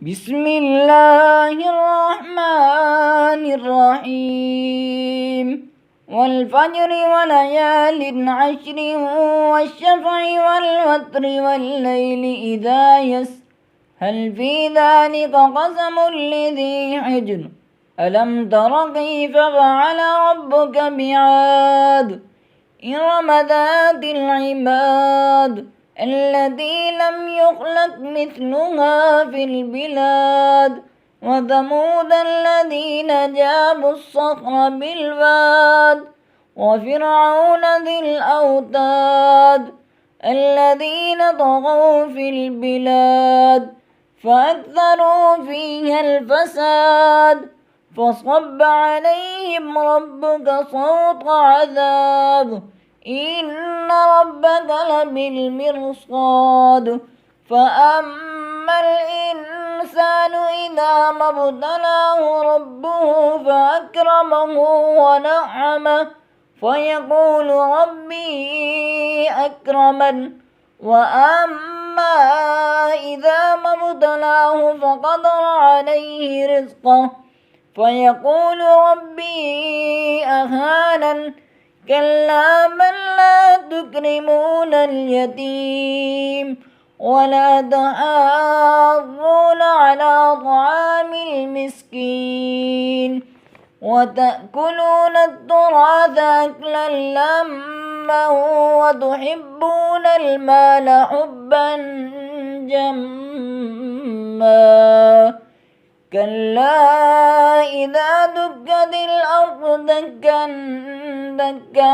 بسم الله الرحمن الرحيم والفجر وليال عشر والشفع والوتر والليل إذا يسر هل في ذلك قسم لذي حجر ألم تر كيف فعل ربك بعاد إرم ذات العماد التي لم يخلق مثلها في البلاد وثمود الذين جابوا الصخر بالواد وفرعون ذي الأوتاد الذين طغوا في البلاد فأكثروا فيها الفساد فصب عليهم ربك صوت عذاب إن ربك لبالمرصاد فأما الإنسان إذا ما ابتلاه ربه فأكرمه ونعمه فيقول ربي أكرمن وأما إذا ما ابتلاه فقدر عليه رزقه فيقول ربي أهانن كلا بل لا تكرمون اليتيم ولا تحاضون على طعام المسكين وتأكلون التراث أكلا لما وتحبون المال حبا جما كلا إذا دكت الأرض دكا دكا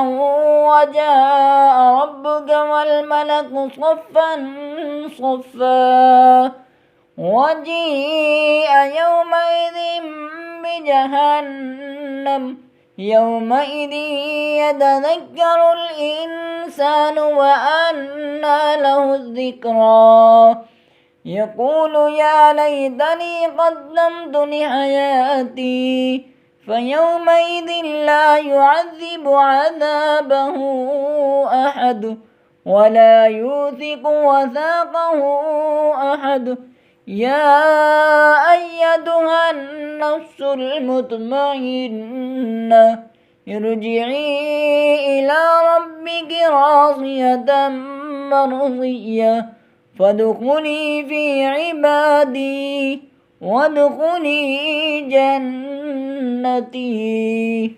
وجاء ربك والملك صفا صفا وجيء يومئذ بجهنم يومئذ يتذكر الإنسان وأنى له الذكرى يقول يا ليتني قدمت لحياتي فيومئذ لا يعذب عذابه أحد ولا يوثق وثاقه أحد يا أيتها النفس المطمئنة ارجعي إلى ربك راضية مرضية فادخلي في عبادي وادخلي جنتي.